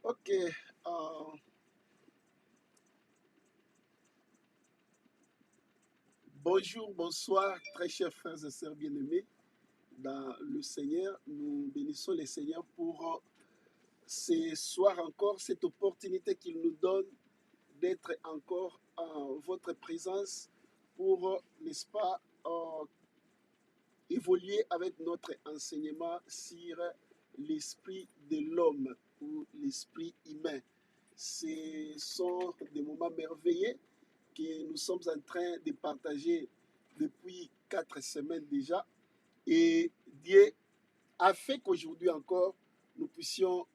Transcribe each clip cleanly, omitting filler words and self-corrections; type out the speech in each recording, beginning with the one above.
Ok. euh, Bonjour, bonsoir, très chers frères et sœurs bien-aimés dans le Seigneur. Nous bénissons le Seigneur pour ce soir encore, cette opportunité qu'il nous donne d'être encore en votre présence pour, n'est-ce pas, évoluer avec notre enseignement sur l'esprit de l'homme ou l'esprit humain. Ce sont des moments merveilleux que nous sommes en train de partager depuis 4 semaines déjà. Et Dieu a fait qu'aujourd'hui encore, nous puissions,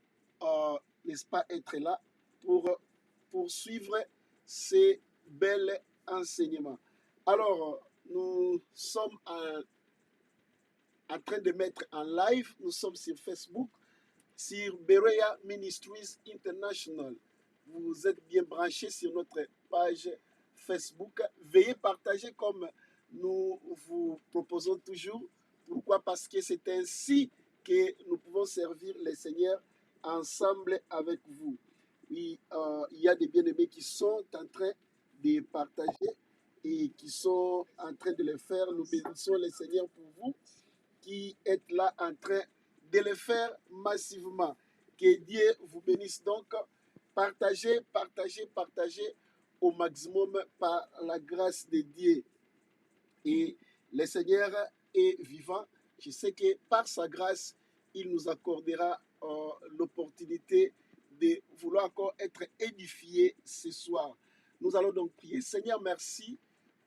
n'est-ce pas, être là pour poursuivre ces bels enseignements. Alors, nous sommes en train de mettre en live, nous sommes sur Facebook, sur Berea Ministries International. Vous êtes bien branchés sur notre page Facebook. Veuillez partager comme nous vous proposons toujours. Pourquoi? Parce que c'est ainsi que nous pouvons servir le Seigneur ensemble avec vous. Oui, il y a des bien-aimés qui sont en train de partager et qui sont en train de le faire. Nous bénissons le Seigneur pour vous qui êtes là en train de le faire massivement. Que Dieu vous bénisse donc. Partagez, partagez, partagez au maximum par la grâce de Dieu. Et le Seigneur est vivant. Je sais que par sa grâce, il nous accordera l'opportunité de vouloir encore être édifiés ce soir. Nous allons donc prier. Seigneur, merci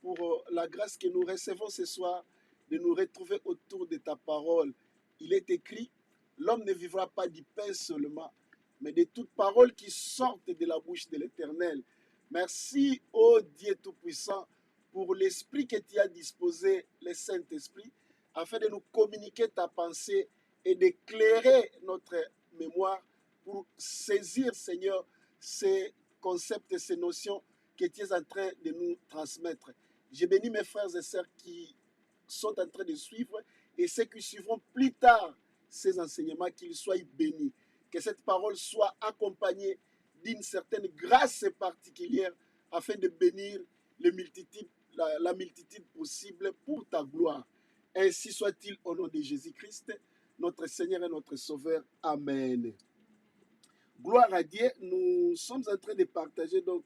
pour la grâce que nous recevons ce soir de nous retrouver autour de ta parole. Il est écrit, l'homme ne vivra pas du pain seulement, mais de toute parole qui sortent de la bouche de l'Éternel. Merci, ô Dieu Tout-Puissant, pour l'esprit que tu as disposé, le Saint-Esprit, afin de nous communiquer ta pensée et d'éclairer notre mémoire pour saisir, Seigneur, ces concepts et ces notions que tu es en train de nous transmettre. Je bénis mes frères et sœurs qui sont en train de suivre et ceux qui suivront plus tard ces enseignements, qu'ils soient bénis. Que cette parole soit accompagnée d'une certaine grâce particulière afin de bénir les multitudes, la multitude possible pour ta gloire. Ainsi soit-il au nom de Jésus-Christ, notre Seigneur et notre Sauveur. Amen. Gloire à Dieu, nous sommes en train de partager donc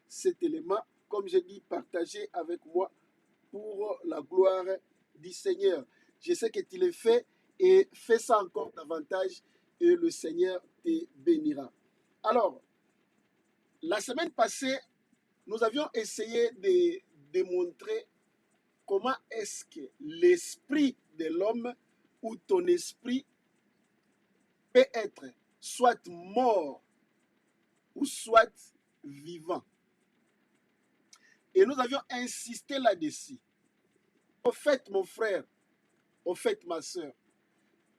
cet élément, comme je dis, partager avec moi pour la gloire du Seigneur. Je sais que tu le fais et fais ça encore davantage et le Seigneur te bénira. Alors, la semaine passée, nous avions essayé de démontrer comment est-ce que l'esprit de l'homme ou ton esprit peut être soit mort ou soit vivant. Et nous avions insisté là-dessus. Au fait, mon frère, au fait, ma soeur,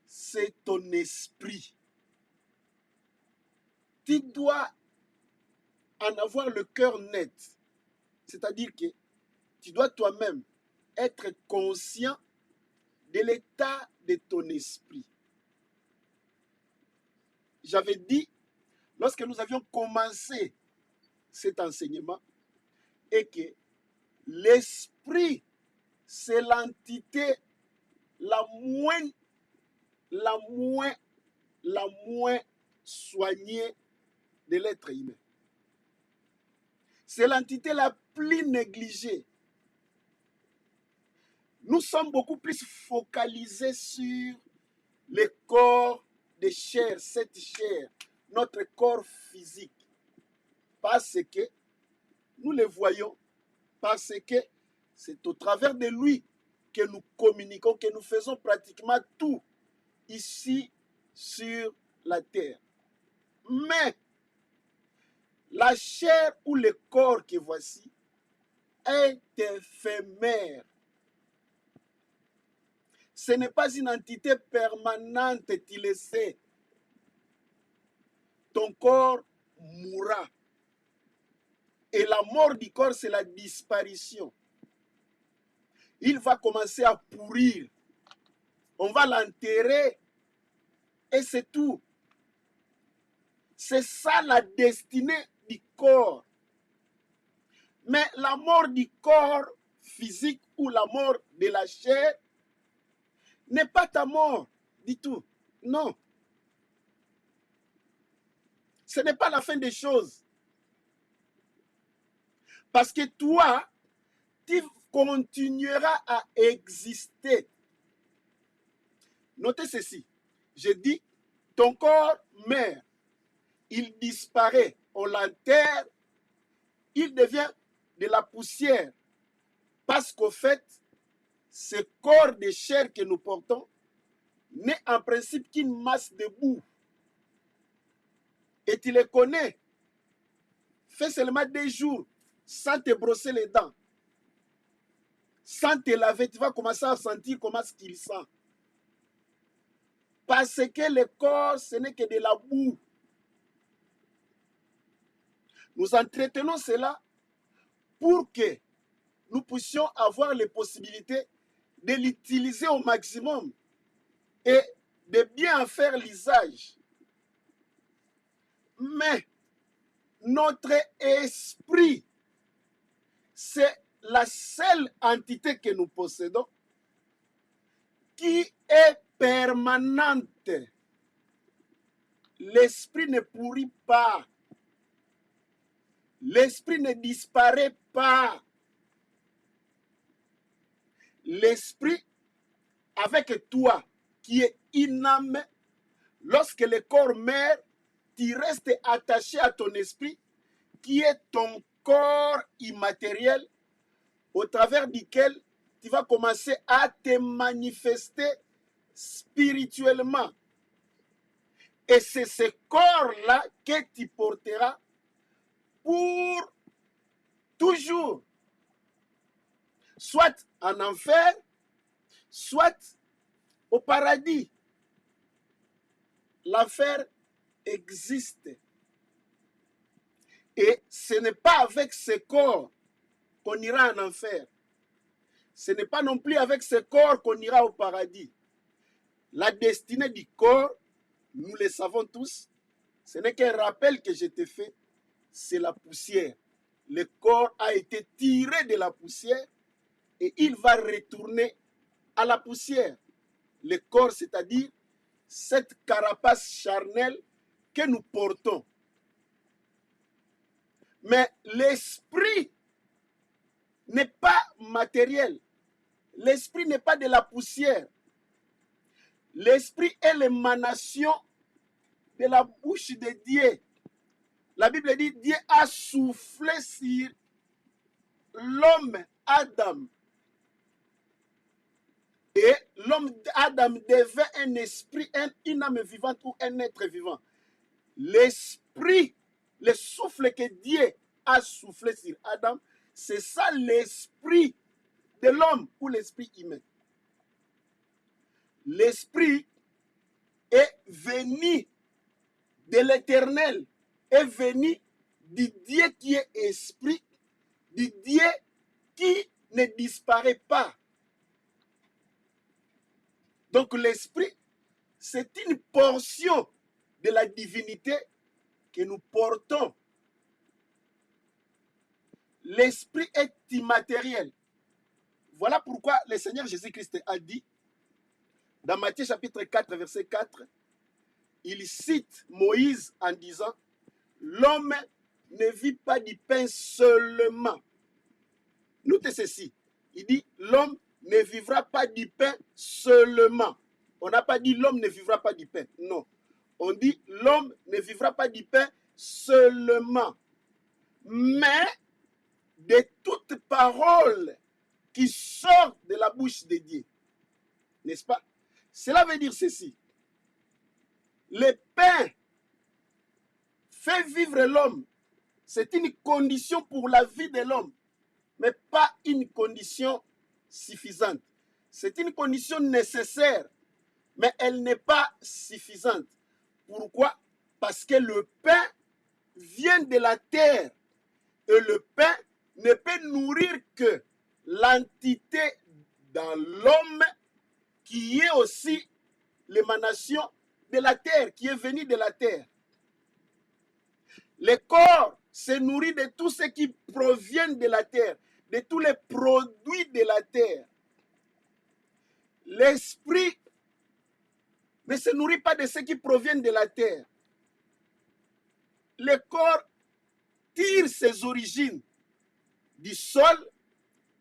c'est ton esprit. Tu dois en avoir le cœur net. C'est-à-dire que tu dois toi-même être conscient de l'état de ton esprit. J'avais dit, lorsque nous avions commencé cet enseignement, et que l'esprit, c'est l'entité la moins, la moins, la moins soignée de l'être humain. C'est l'entité la plus négligée. Nous sommes beaucoup plus focalisés sur le corps de chair, cette chair, notre corps physique. Parce que nous le voyons, parce que c'est au travers de lui que nous communiquons, que nous faisons pratiquement tout ici sur la terre. Mais la chair ou le corps que voici est éphémère. Ce n'est pas une entité permanente, tu le sais. Ton corps mourra. Et la mort du corps, c'est la disparition. Il va commencer à pourrir. On va l'enterrer et c'est tout. C'est ça la destinée du corps. Mais la mort du corps physique ou la mort de la chair n'est pas ta mort du tout. Non. Ce n'est pas la fin des choses. Parce que toi, tu continueras à exister. Notez ceci. Je dis, ton corps meurt. Il disparaît. On l'enterre. Il devient de la poussière. Parce qu'au fait, ce corps de chair que nous portons n'est en principe qu'une masse de boue. Et tu les connais. Fais seulement 2 jours sans te brosser les dents, sans te laver, tu vas commencer à sentir comment est-ce qu'il sent. Parce que le corps, ce n'est que de la boue. Nous entretenons cela pour que nous puissions avoir les possibilités de l'utiliser au maximum et de bien en faire l'usage. Mais notre esprit, c'est la seule entité que nous possédons qui est permanente. L'esprit ne pourrit pas. L'esprit ne disparaît pas. L'esprit, avec toi, qui est une âme, lorsque le corps meurt, tu restes attaché à ton esprit, qui est ton corps immatériel, au travers duquel tu vas commencer à te manifester spirituellement. Et c'est ce corps-là que tu porteras pour toujours. Soit en enfer, soit au paradis. L'enfer existe. Et ce n'est pas avec ce corps qu'on ira en enfer. Ce n'est pas non plus avec ce corps qu'on ira au paradis. La destinée du corps, nous le savons tous, ce n'est qu'un rappel que je te fais, c'est la poussière. Le corps a été tiré de la poussière et il va retourner à la poussière. Le corps, c'est-à-dire cette carapace charnelle que nous portons. Mais l'esprit n'est pas matériel. L'esprit n'est pas de la poussière. L'esprit est l'émanation de la bouche de Dieu. La Bible dit, Dieu a soufflé sur l'homme Adam. Et l'homme Adam devint un esprit, une âme vivante ou un être vivant. L'esprit, le souffle que Dieu a soufflé sur Adam, c'est ça l'esprit de l'homme ou l'esprit humain. L'esprit est venu de l'Éternel, est venu du Dieu qui est esprit, du Dieu qui ne disparaît pas. Donc l'esprit, c'est une portion de la divinité que nous portons. L'esprit est immatériel. Voilà pourquoi le Seigneur Jésus-Christ a dit, dans Matthieu chapitre 4, verset 4, il cite Moïse en disant, l'homme ne vit pas du pain seulement. Notez ceci, il dit, l'homme ne vivra pas du pain seulement. On n'a pas dit l'homme ne vivra pas du pain, non. On dit l'homme ne vivra pas du pain seulement, mais de toute parole qui sort de la bouche de Dieu. N'est-ce pas? Cela veut dire ceci. Le pain fait vivre l'homme. C'est une condition pour la vie de l'homme, mais pas une condition suffisante. C'est une condition nécessaire, mais elle n'est pas suffisante. Pourquoi? Parce que le pain vient de la terre et le pain ne peut nourrir que l'entité dans l'homme qui est aussi l'émanation de la terre, qui est venue de la terre. Le corps se nourrit de tout ce qui provient de la terre, de tous les produits de la terre. L'esprit ne se nourrit pas de ce qui provient de la terre. Le corps tire ses origines du sol,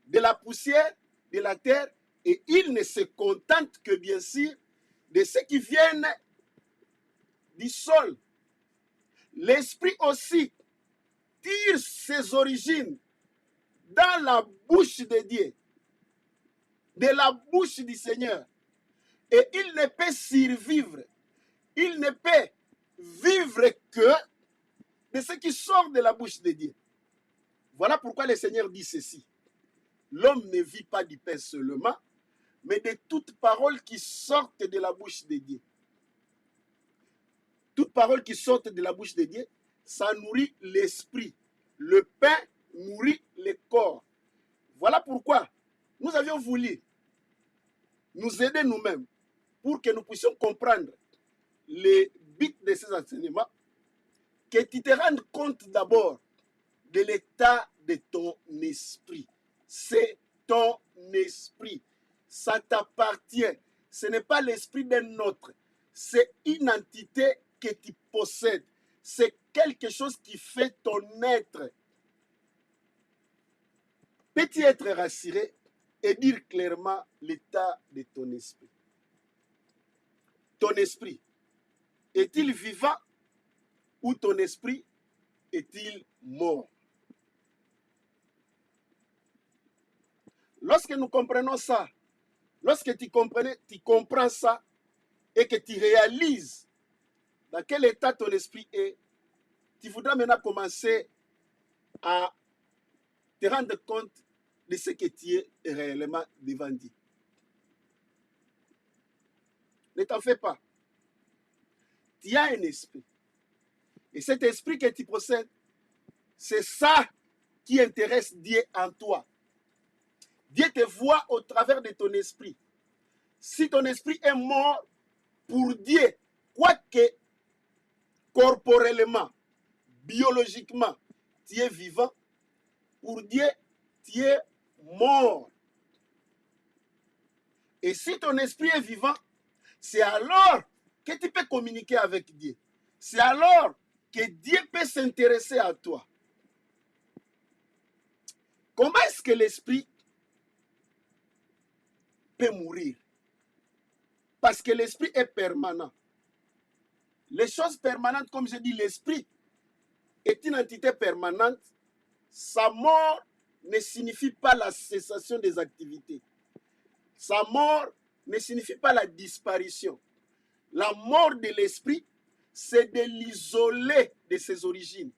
de la poussière, de la terre, et il ne se contente que bien sûr de ce qui viennent du sol. L'esprit aussi tire ses origines dans la bouche de Dieu, de la bouche du Seigneur. Et il ne peut survivre, il ne peut vivre que de ce qui sort de la bouche de Dieu. Voilà pourquoi le Seigneur dit ceci. L'homme ne vit pas du pain seulement, mais de toutes paroles qui sortent de la bouche de Dieu. Toutes paroles qui sortent de la bouche de Dieu, ça nourrit l'esprit. Le pain nourrit le corps. Voilà pourquoi nous avions voulu nous aider nous-mêmes pour que nous puissions comprendre les buts de ces enseignements, que tu te rendes compte d'abord de l'état de ton esprit. C'est ton esprit. Ça t'appartient. Ce n'est pas l'esprit d'un autre. C'est une entité que tu possèdes. C'est quelque chose qui fait ton être. Peux-tu être rassuré et dire clairement l'état de ton esprit? Ton esprit, est-il vivant ou ton esprit est-il mort? Lorsque nous comprenons ça, lorsque tu comprends ça et que tu réalises dans quel état ton esprit est, tu voudras maintenant commencer à te rendre compte de ce que tu es réellement devant Dieu. Ne t'en fais pas. Tu as un esprit. Et cet esprit que tu possèdes, c'est ça qui intéresse Dieu en toi. Dieu te voit au travers de ton esprit. Si ton esprit est mort, pour Dieu, quoique corporellement, biologiquement, tu es vivant, pour Dieu, tu es mort. Et si ton esprit est vivant, c'est alors que tu peux communiquer avec Dieu. C'est alors que Dieu peut s'intéresser à toi. Comment est-ce que l'esprit peut mourir? Parce que l'esprit est permanent. Les choses permanentes, comme je dis, l'esprit est une entité permanente. Sa mort ne signifie pas la cessation des activités. Sa mort ne signifie pas la disparition. La mort de l'esprit, c'est de l'isoler de ses origines.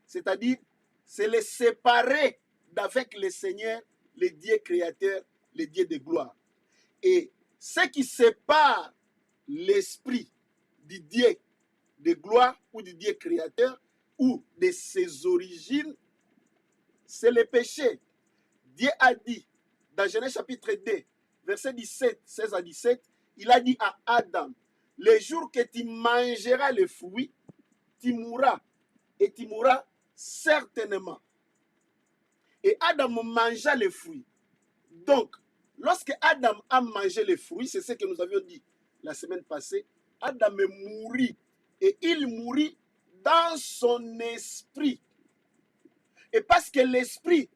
C'est-à-dire, c'est le séparer d'avec le Seigneur, le Dieu créateur, le Dieu de gloire. Et ce qui sépare l'esprit du Dieu de gloire ou du Dieu créateur ou de ses origines, c'est le péché. Dieu a dit dans Genèse chapitre 2, verset 17, 16 à 17, il a dit à Adam, le jour que tu mangeras le fruit, tu mourras. Et tu mourras certainement. Et Adam mangea le fruit. Donc, lorsque Adam a mangé le fruit, c'est ce que nous avions dit la semaine passée, Adam mourit. Et il mourit dans son esprit. Et parce que l'esprit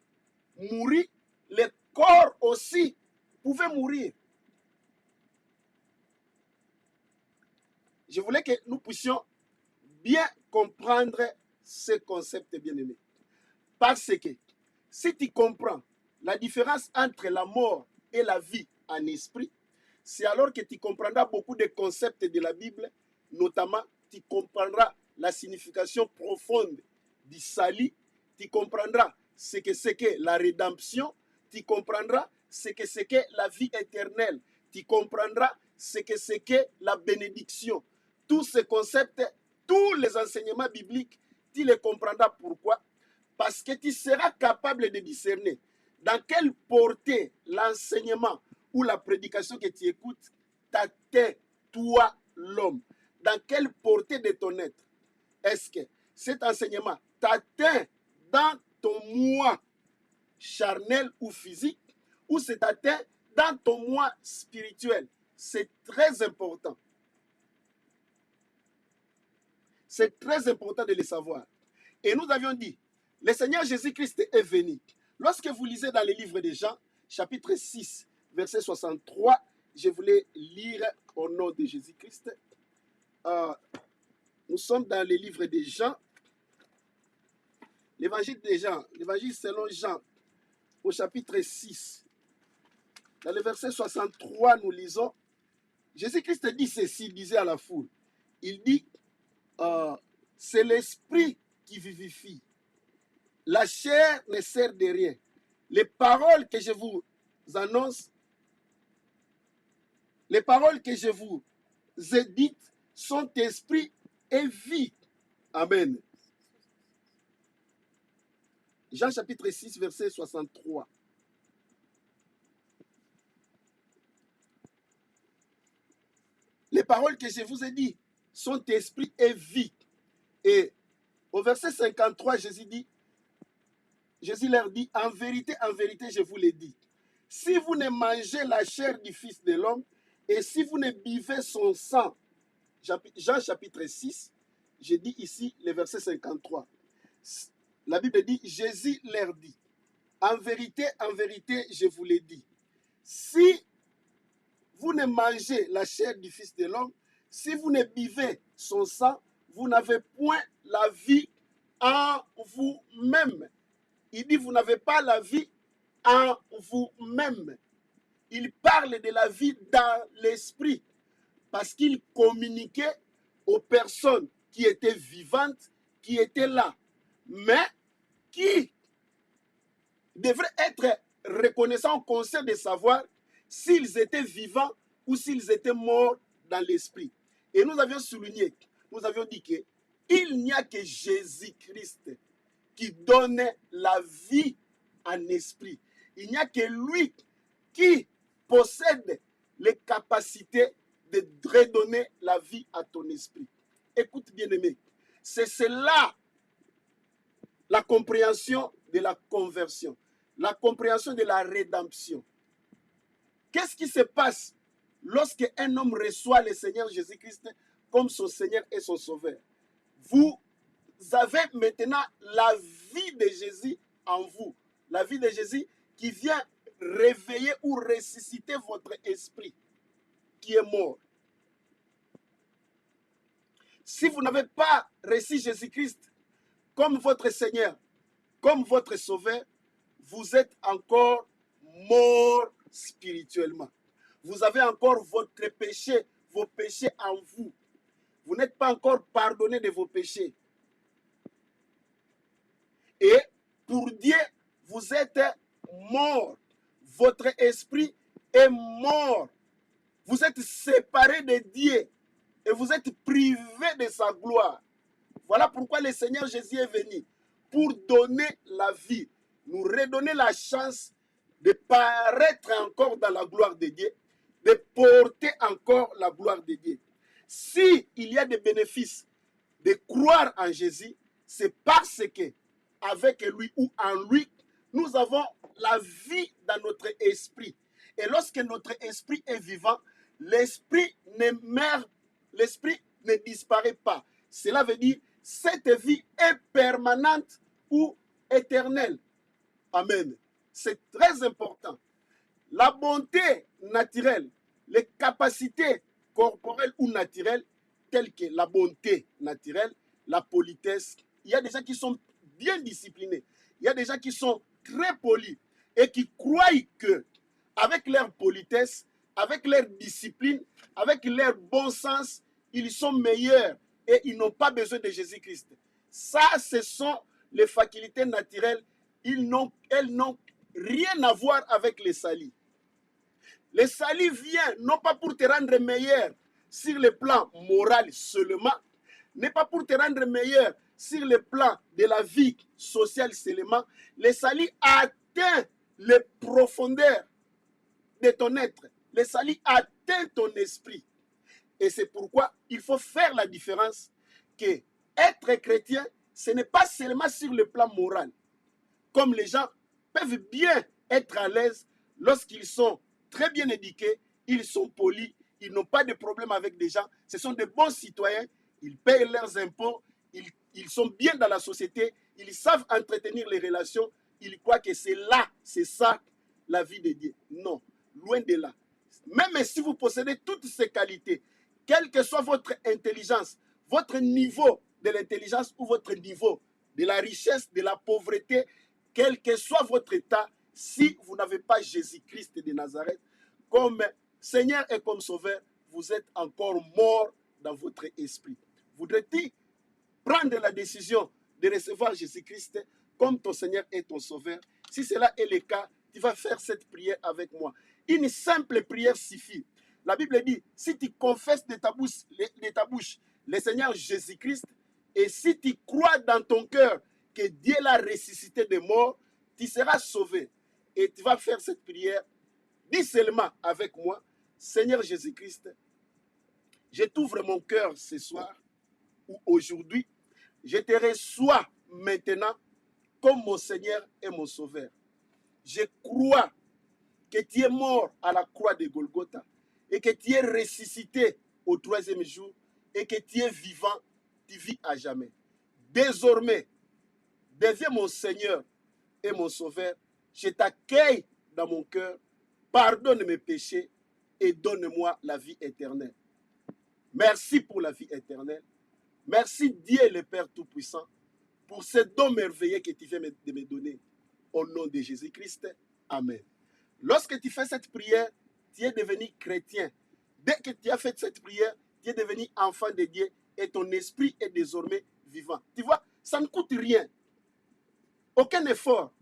mourit, le corps aussi pouvait mourir. Je voulais que nous puissions bien comprendre ce concept, bien-aimé. Parce que si tu comprends la différence entre la mort et la vie en esprit, c'est alors que tu comprendras beaucoup de concepts de la Bible, notamment tu comprendras la signification profonde du salut, tu comprendras ce que c'est que la rédemption, tu comprendras ce que c'est que la vie éternelle, tu comprendras ce que c'est que la bénédiction. Tous ces concepts, tous les enseignements bibliques, tu les comprendras. Pourquoi? Parce que tu seras capable de discerner dans quelle portée l'enseignement ou la prédication que tu écoutes t'atteint, toi, l'homme. Dans quelle portée de ton être? Est-ce que cet enseignement t'atteint dans ton moi charnel ou physique, ou c'est atteint dans ton moi spirituel. C'est très important. C'est très important de le savoir. Et nous avions dit, le Seigneur Jésus-Christ est venu. Lorsque vous lisez dans le livre de Jean, chapitre 6, verset 63, je voulais lire au nom de Jésus-Christ. Nous sommes dans le livre de Jean, l'évangile de Jean, l'évangile selon Jean, au chapitre 6. Dans le verset 63, nous lisons, Jésus-Christ dit ceci, disait à la foule. Il dit, c'est l'esprit qui vivifie. La chair ne sert de rien. Les paroles que je vous annonce, les paroles que je vous ai dites sont esprit et vie. Amen. Jean chapitre 6, verset 63. Les paroles que je vous ai dites sont esprit et vie. Et au verset 53, Jésus leur dit, en vérité, je vous l'ai dit. Si vous ne mangez la chair du Fils de l'homme et si vous ne buvez son sang, Jean chapitre 6, j'ai dit ici le verset 53. La Bible dit, Jésus leur dit, en vérité, je vous l'ai dit. Si vous ne mangez la chair du Fils de l'homme, si vous ne buvez son sang, vous n'avez point la vie en vous-même. Il dit, vous n'avez pas la vie en vous-même. Il parle de la vie dans l'esprit parce qu'il communiquait aux personnes qui étaient vivantes, qui étaient là, mais qui devraient être reconnaissants, conscients de savoir s'ils étaient vivants ou s'ils étaient morts dans l'esprit. Et nous avions souligné, nous avions dit qu'il n'y a que Jésus-Christ qui donne la vie en esprit. Il n'y a que lui qui possède les capacités de redonner la vie à ton esprit. Écoute bien aimé, c'est cela la compréhension de la conversion, la compréhension de la rédemption. Qu'est-ce qui se passe lorsque un homme reçoit le Seigneur Jésus-Christ comme son Seigneur et son Sauveur? Vous avez maintenant la vie de Jésus en vous. La vie de Jésus qui vient réveiller ou ressusciter votre esprit qui est mort. Si vous n'avez pas reçu Jésus-Christ comme votre Seigneur, comme votre Sauveur, vous êtes encore mort spirituellement. Vous avez encore votre péché, vos péchés en vous. Vous n'êtes pas encore pardonné de vos péchés. Et pour Dieu, vous êtes mort. Votre esprit est mort. Vous êtes séparé de Dieu et vous êtes privé de sa gloire. Voilà pourquoi le Seigneur Jésus est venu pour donner la vie, nous redonner la chance de paraître encore dans la gloire de Dieu, de porter encore la gloire de Dieu. S'il y a des bénéfices de croire en Jésus, c'est parce que avec lui ou en lui, nous avons la vie dans notre esprit. Et lorsque notre esprit est vivant, l'esprit ne meurt, l'esprit ne disparaît pas. Cela veut dire cette vie est permanente ou éternelle. Amen. C'est très important. La bonté naturelle, les capacités corporelles ou naturelles, telles que la bonté naturelle, la politesse. Il y a des gens qui sont bien disciplinés. Il y a des gens qui sont très polis et qui croient que avec leur politesse, avec leur discipline, avec leur bon sens, ils sont meilleurs et ils n'ont pas besoin de Jésus-Christ. Ça, ce sont les facultés naturelles. Elles n'ont rien à voir avec les salis. Le salut vient non pas pour te rendre meilleur sur le plan moral seulement, n'est pas pour te rendre meilleur sur le plan de la vie sociale seulement. Le salut atteint les profondeurs de ton être. Le salut atteint ton esprit. Et c'est pourquoi il faut faire la différence que être chrétien, ce n'est pas seulement sur le plan moral. Comme les gens peuvent bien être à l'aise lorsqu'ils sont très bien éduqués, ils sont polis, ils n'ont pas de problème avec des gens, ce sont de bons citoyens, ils payent leurs impôts, ils sont bien dans la société, ils savent entretenir les relations, ils croient que c'est là, c'est ça la vie de Dieu. Non, loin de là. Même si vous possédez toutes ces qualités, quelle que soit votre intelligence, votre niveau de l'intelligence ou votre niveau de la richesse, de la pauvreté, quel que soit votre état, si vous n'avez pas Jésus-Christ de Nazareth comme Seigneur et comme Sauveur, vous êtes encore mort dans votre esprit. Voudrais-tu prendre la décision de recevoir Jésus-Christ comme ton Seigneur et ton Sauveur? Si cela est le cas, tu vas faire cette prière avec moi. Une simple prière suffit. La Bible dit, si tu confesses de ta bouche le Seigneur Jésus-Christ, et si tu crois dans ton cœur que Dieu l'a ressuscité des morts, tu seras sauvé. Et tu vas faire cette prière. Dis seulement avec moi, Seigneur Jésus-Christ, je t'ouvre mon cœur ce soir ou aujourd'hui. Je te reçois maintenant comme mon Seigneur et mon Sauveur. Je crois que tu es mort à la croix de Golgotha et que tu es ressuscité au troisième jour et que tu es vivant, tu vis à jamais. Désormais, deviens mon Seigneur et mon Sauveur. Je t'accueille dans mon cœur, pardonne mes péchés et donne-moi la vie éternelle. Merci pour la vie éternelle. Merci Dieu le Père Tout-Puissant pour ce don merveilleux que tu viens de me donner. Au nom de Jésus-Christ, Amen. Lorsque tu fais cette prière, tu es devenu chrétien. Dès que tu as fait cette prière, tu es devenu enfant de Dieu et ton esprit est désormais vivant. Tu vois, ça ne coûte rien. Aucun effort.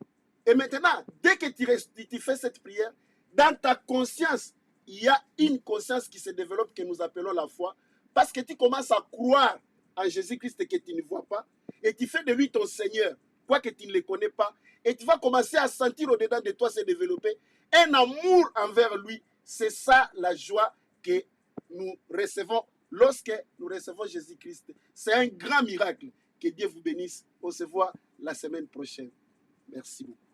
Et maintenant, dès que tu fais cette prière, dans ta conscience, il y a une conscience qui se développe que nous appelons la foi. Parce que tu commences à croire en Jésus-Christ que tu ne vois pas. Et tu fais de lui ton Seigneur, quoique tu ne le connais pas. Et tu vas commencer à sentir au-dedans de toi se développer un amour envers lui. C'est ça la joie que nous recevons lorsque nous recevons Jésus-Christ. C'est un grand miracle. Que Dieu vous bénisse. On se voit la semaine prochaine. Merci beaucoup.